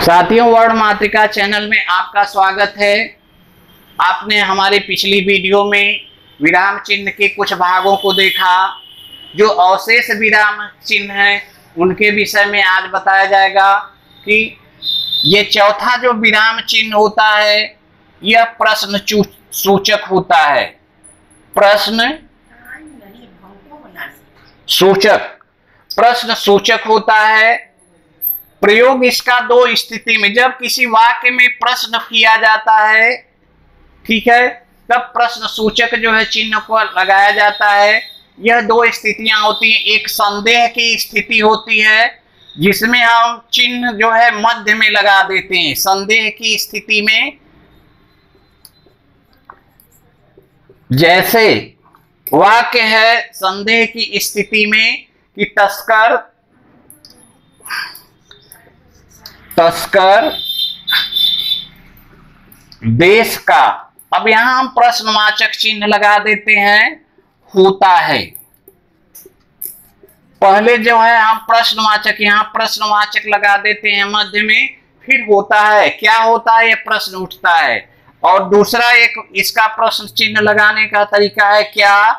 साथियों, वर्ण मातृका चैनल में आपका स्वागत है। आपने हमारे पिछली वीडियो में विराम चिन्ह के कुछ भागों को देखा। जो अवशेष विराम चिन्ह हैं उनके विषय में आज बताया जाएगा कि ये चौथा जो विराम चिन्ह होता है यह प्रश्न सूचक होता है। प्रश्न सूचक होता है। प्रयोग इसका दो स्थिति में, जब किसी वाक्य में प्रश्न किया जाता है, ठीक है, तब प्रश्न सूचक जो है चिन्ह को लगाया जाता है। यह दो स्थितियां होती हैं। एक संदेह की स्थिति होती है जिसमें हम चिन्ह जो है मध्य में लगा देते हैं। संदेह की स्थिति में जैसे वाक्य है संदेह की स्थिति में कि तस्कर देश का, अब यहां हम प्रश्नवाचक चिन्ह लगा देते हैं होता है। पहले जो है हम प्रश्नवाचक, यहां प्रश्नवाचक लगा देते हैं मध्य में, फिर होता है। क्या होता है? यह प्रश्न उठता है। और दूसरा एक इसका प्रश्न चिन्ह लगाने का तरीका है क्या?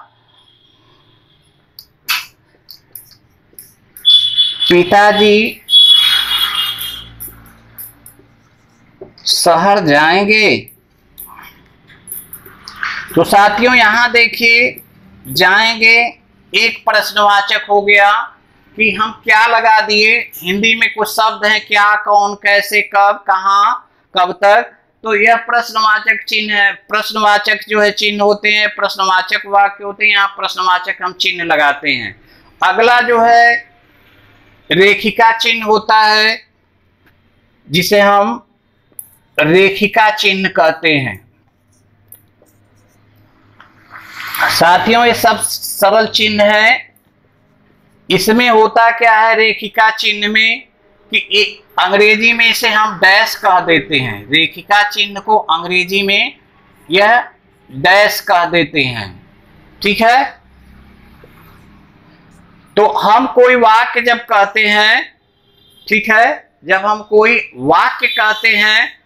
पिताजी शहर जाएंगे। तो साथियों यहां देखिए, जाएंगे एक प्रश्नवाचक हो गया कि हम क्या लगा दिए। हिंदी में कुछ शब्द हैं, क्या, कौन, कैसे, कब, कहां, कब तक, तो यह प्रश्नवाचक चिन्ह है। प्रश्नवाचक जो है चिन्ह होते हैं, प्रश्नवाचक वाक्य होते हैं, यहाँ प्रश्नवाचक हम चिन्ह लगाते हैं। अगला जो है रेखिका चिन्ह होता है, जिसे हम रेखिका चिन्ह कहते हैं। साथियों ये सब सरल चिन्ह है। इसमें होता क्या है रेखिका चिन्ह में कि एक अंग्रेजी में इसे हम डैश कह देते हैं। रेखिका चिन्ह को अंग्रेजी में यह डैश कह देते हैं, ठीक है। तो हम कोई वाक्य जब कहते हैं, ठीक है, जब हम कोई वाक्य कहते हैं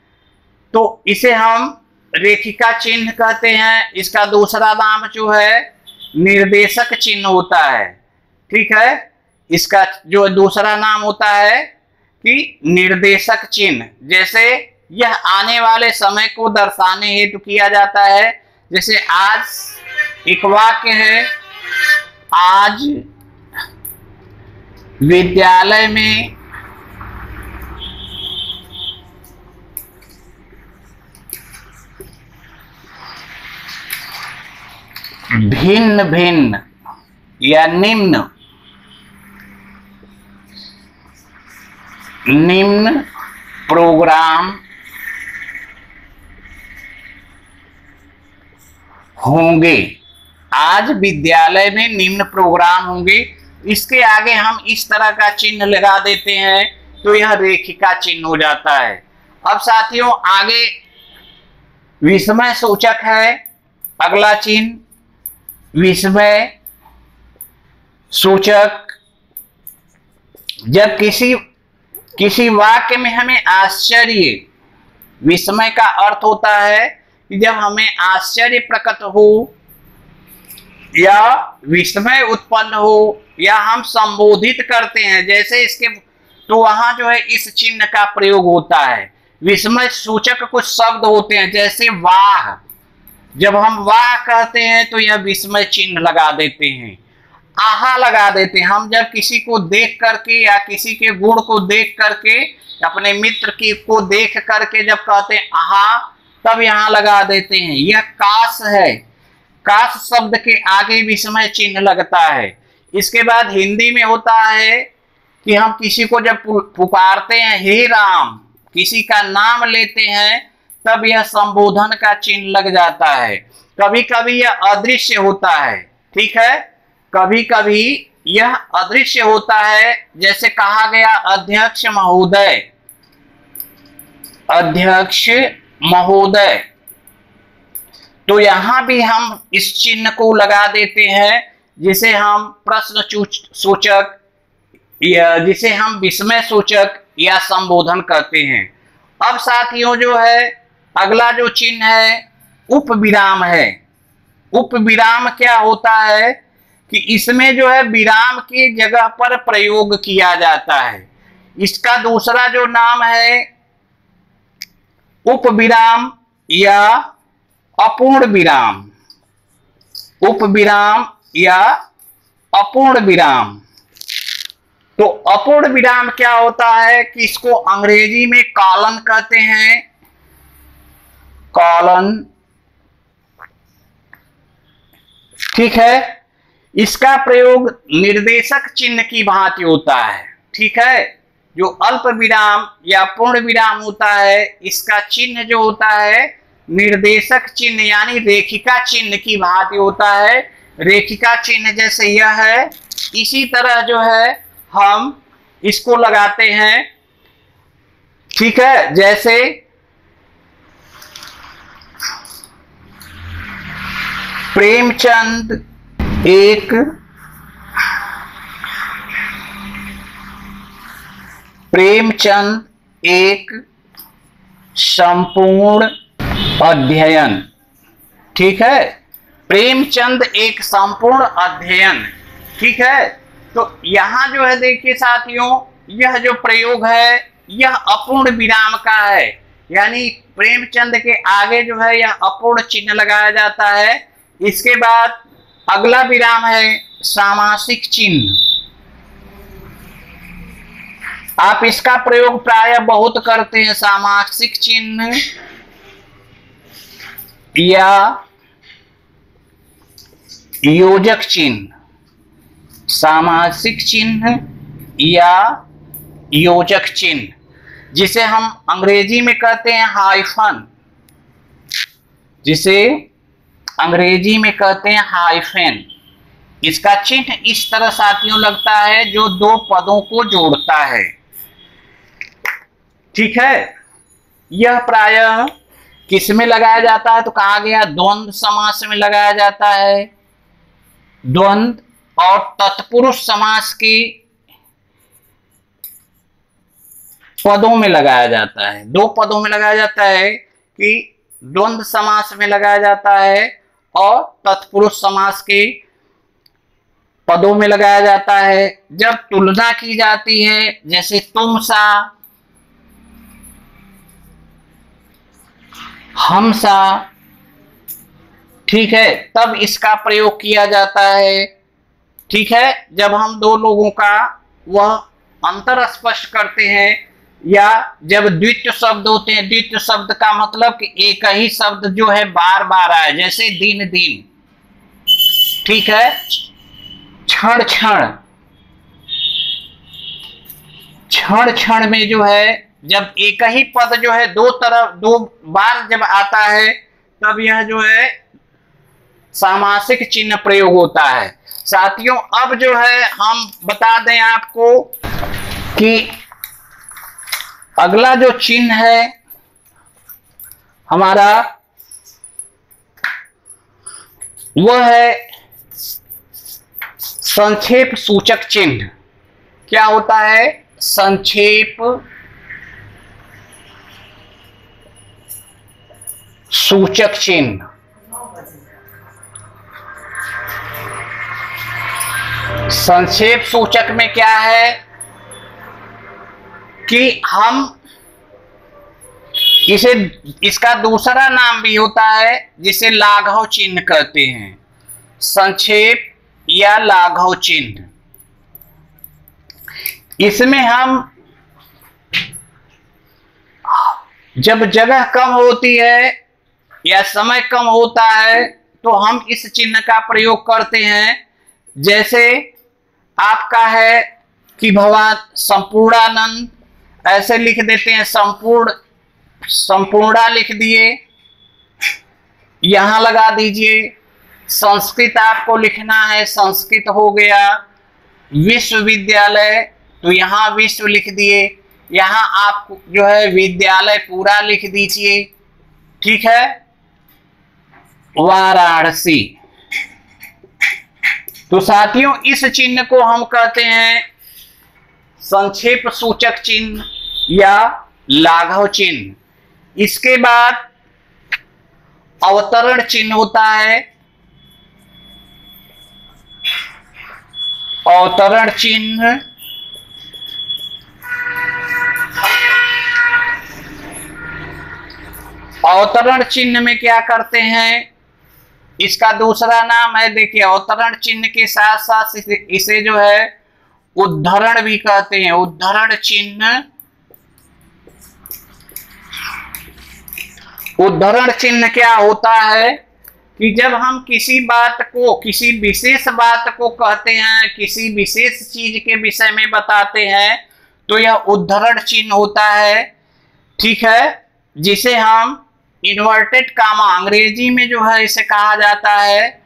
तो इसे हम रेखिका चिन्ह कहते हैं। इसका दूसरा नाम जो है निर्देशक चिन्ह होता है, ठीक है। इसका जो दूसरा नाम होता है कि निर्देशक चिन्ह। जैसे यह आने वाले समय को दर्शाने हेतु किया जाता है। जैसे आज एक वाक्य है, आज विद्यालय में भिन्न भिन्न या निम्न प्रोग्राम होंगे। आज विद्यालय में निम्न प्रोग्राम होंगे। इसके आगे हम इस तरह का चिन्ह लगा देते हैं तो यह रेखिका चिन्ह हो जाता है। अब साथियों आगे विस्मय सूचक है। अगला चिन्ह विस्मय सूचक। जब किसी वाक्य में हमें आश्चर्य, विस्मय का अर्थ होता है कि जब हमें आश्चर्य प्रकट हो या विस्मय उत्पन्न हो या हम संबोधित करते हैं, जैसे इसके, तो वहां जो है इस चिन्ह का प्रयोग होता है। विस्मय सूचक कुछ शब्द होते हैं, जैसे वाह, जब हम वाह कहते हैं तो यह विस्मय चिन्ह लगा देते हैं। आहा लगा देते हैं हम जब किसी को देख करके या किसी के गुण को देख करके, अपने मित्र की को देख करके जब कहते हैं आहा, तब यहाँ लगा देते हैं। यह काश है, काश शब्द के आगे विस्मय चिन्ह लगता है। इसके बाद हिंदी में होता है कि हम किसी को जब पुकारते हैं हे राम, किसी का नाम लेते हैं, तब यह संबोधन का चिन्ह लग जाता है। कभी कभी यह अदृश्य होता है, ठीक है, कभी कभी यह अदृश्य होता है। जैसे कहा गया अध्यक्ष महोदय, अध्यक्ष महोदय, तो यहां भी हम इस चिन्ह को लगा देते हैं, जिसे हम प्रश्न सूचक, जिसे हम विस्मय सूचक या संबोधन करते हैं। अब साथियों जो है अगला जो चिन्ह है उपविराम है। उपविराम क्या होता है कि इसमें जो है विराम की जगह पर प्रयोग किया जाता है। इसका दूसरा जो नाम है उपविराम या अपूर्ण विराम। उपविराम या अपूर्ण विराम। तो अपूर्ण विराम क्या होता है कि इसको अंग्रेजी में कॉलन कहते हैं। कॉलन, ठीक है। इसका प्रयोग निर्देशक चिन्ह की भांति होता है, ठीक है। जो अल्प विराम या पूर्ण विराम होता है इसका चिन्ह जो होता है निर्देशक चिन्ह यानी रेखिका चिन्ह की भांति होता है। रेखिका चिन्ह जैसे यह है, इसी तरह जो है हम इसको लगाते हैं, ठीक है। जैसे प्रेमचंद एक संपूर्ण अध्ययन, ठीक है। प्रेमचंद एक संपूर्ण अध्ययन, ठीक है। तो यहां जो है देखिए साथियों यह जो प्रयोग है यह अपूर्ण विराम का है, यानी प्रेमचंद के आगे जो है यह अपूर्ण चिन्ह लगाया जाता है। इसके बाद अगला विराम है सामासिक चिन्ह। आप इसका प्रयोग प्रायः बहुत करते हैं, सामासिक चिन्ह या योजक चिन्ह। सामासिक चिन्ह या योजक चिन्ह जिसे हम अंग्रेजी में कहते हैं हाइफन, जिसे अंग्रेजी में कहते हैं हाइफन। इसका चिन्ह इस तरह साथियों लगता है जो दो पदों को जोड़ता है, ठीक है। यह प्रायः किस में लगाया जाता है तो कहा गया द्वंद्व समास में लगाया जाता है। द्वंद्व और तत्पुरुष समास की पदों में लगाया जाता है। दो पदों में लगाया जाता है कि द्वंद्व समास में लगाया जाता है और तत्पुरुष समास के पदों में लगाया जाता है। जब तुलना की जाती है जैसे तुम सा, हम सा, ठीक है, तब इसका प्रयोग किया जाता है, ठीक है। जब हम दो लोगों का वह अंतर स्पष्ट करते हैं या जब द्वित्व शब्द होते हैं, द्वित्व शब्द का मतलब कि एक ही शब्द जो है बार बार आए, जैसे दिन दिन, ठीक है। क्षण क्षण, क्षण क्षण में जो है जब एक ही पद जो है दो बार जब आता है तब यह जो है सामासिक चिन्ह प्रयोग होता है। साथियों अब जो है हम बता दें आपको कि अगला जो चिन्ह है हमारा वह है संक्षेप सूचक चिन्ह। क्या होता है? संक्षेप सूचक चिन्ह। संक्षेप सूचक में क्या है कि हम इसे, इसका दूसरा नाम भी होता है जिसे लाघव चिन्ह कहते हैं। संक्षेप या लाघव चिन्ह, इसमें हम जब जगह कम होती है या समय कम होता है तो हम इस चिन्ह का प्रयोग करते हैं। जैसे आपका है कि भगवान संपूर्णानंद, ऐसे लिख देते हैं, संपूर्णा लिख दिए, यहां लगा दीजिए। संस्कृत आपको लिखना है, संस्कृत हो गया। विश्वविद्यालय तो यहां विश्व लिख दिए, यहां आप जो है विद्यालय पूरा लिख दीजिए, ठीक है। वाराणसी। तो साथियों इस चिन्ह को हम कहते हैं संक्षेप सूचक चिन्ह या लाघव चिन्ह। इसके बाद अवतरण चिन्ह होता है, अवतरण चिन्ह। अवतरण चिन्ह में क्या करते हैं, इसका दूसरा नाम है, देखिए अवतरण चिन्ह के साथ साथ इसे जो है उद्धरण भी कहते हैं। उद्धरण चिन्ह, उद्धरण चिन्ह क्या होता है कि जब हम किसी बात को, किसी विशेष बात को कहते हैं, किसी विशेष चीज के विषय में बताते हैं, तो यह उद्धरण चिन्ह होता है। ठीक है, जिसे हम इन्वर्टेड कामा, अंग्रेजी में जो है इसे कहा जाता है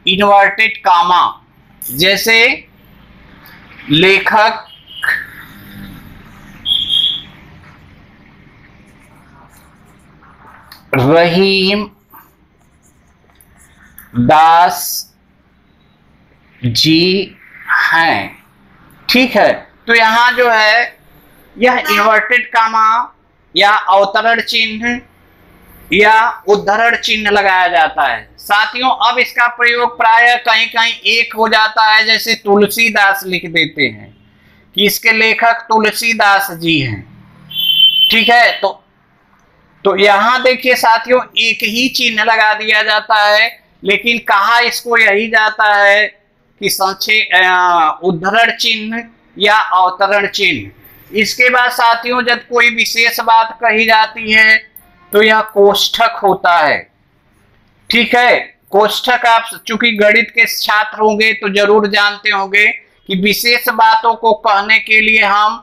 इन्वर्टेड कामा। जैसे लेखक रहीम दास जी हैं। ठीक है, तो यहां जो है यह इन्वर्टेड कामा या अवतरण चिन्ह या उद्धरण चिन्ह लगाया जाता है। साथियों, अब इसका प्रयोग प्राय कहीं कहीं एक हो जाता है, जैसे तुलसीदास लिख देते हैं कि इसके लेखक तुलसीदास जी हैं। ठीक है, तो यहां देखिए साथियों एक ही चिन्ह लगा दिया जाता है, लेकिन कहा इसको यही जाता है कि उद्धरण चिन्ह या अवतरण चिन्ह। इसके बाद साथियों जब कोई विशेष बात कही जाती है तो यह कोष्ठक होता है। ठीक है, कोष्ठक आप चूंकि गणित के छात्र होंगे तो जरूर जानते होंगे कि विशेष बातों को कहने के लिए हम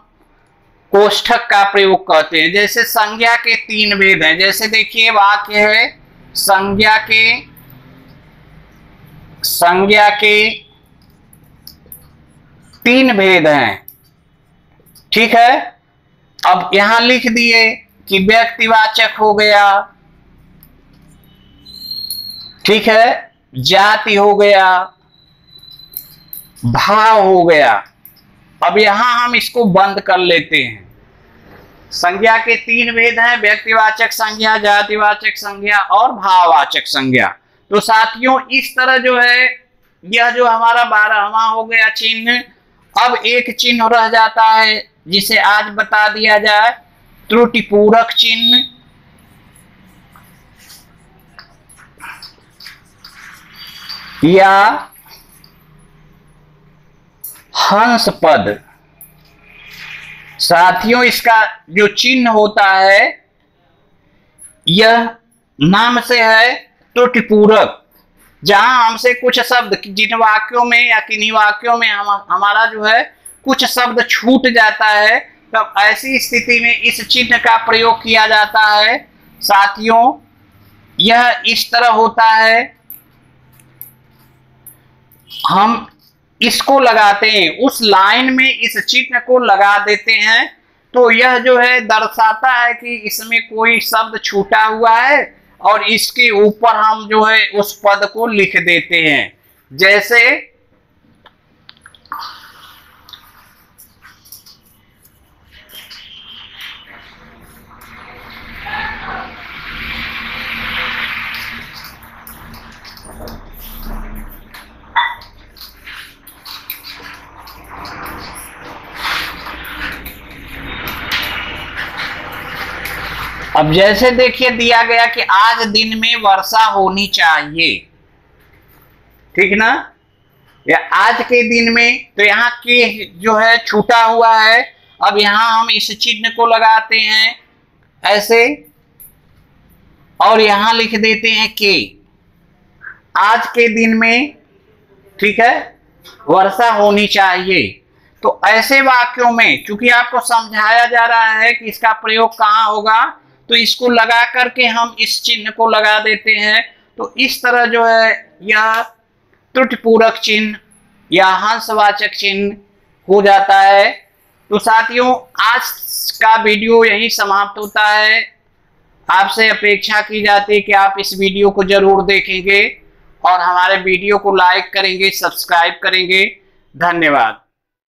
कोष्ठक का प्रयोग करते हैं। जैसे संज्ञा के 3 भेद हैं, जैसे देखिए वाक्य है संज्ञा के 3 भेद हैं। ठीक है, अब यहां लिख दिए कि व्यक्तिवाचक हो गया, ठीक है, जाति हो गया, भाव हो गया। अब यहां हम इसको बंद कर लेते हैं। संज्ञा के 3 भेद हैं, व्यक्तिवाचक संज्ञा, जातिवाचक संज्ञा और भाववाचक संज्ञा। तो साथियों इस तरह जो है यह जो हमारा 12वां हो गया चिन्ह। अब एक चिन्ह रह जाता है जिसे आज बता दिया जाए, त्रुटिपूरक चिन्ह या हंस पद। साथियों इसका जो चिन्ह होता है यह नाम से है त्रुटिपूरक। जहां हमसे कुछ शब्द, जिन वाक्यों में या किन्हीं वाक्यों में हमारा जो है कुछ शब्द छूट जाता है, तब ऐसी स्थिति में इस चिन्ह का प्रयोग किया जाता है। साथियों यह इस तरह होता है, हम इसको लगाते हैं, उस लाइन में इस चिन्ह को लगा देते हैं, तो यह जो है दर्शाता है कि इसमें कोई शब्द छूटा हुआ है और इसके ऊपर हम जो है उस पद को लिख देते हैं। जैसे अब जैसे देखिए दिया गया कि आज दिन में वर्षा होनी चाहिए, ठीक ना, या आज के दिन में, तो यहाँ के जो है छूटा हुआ है। अब यहाँ हम इस चिन्ह को लगाते हैं ऐसे और यहाँ लिख देते हैं के, आज के दिन में, ठीक है, वर्षा होनी चाहिए। तो ऐसे वाक्यों में चूंकि आपको समझाया जा रहा है कि इसका प्रयोग कहाँ होगा, तो इसको लगा करके हम इस चिन्ह को लगा देते हैं। तो इस तरह जो है यह त्रुटिपूरक चिन्ह या हंसवाचक चिन्ह हो जाता है। तो साथियों आज का वीडियो यही समाप्त होता है। आपसे अपेक्षा की जाती है कि आप इस वीडियो को जरूर देखेंगे और हमारे वीडियो को लाइक करेंगे, सब्सक्राइब करेंगे। धन्यवाद।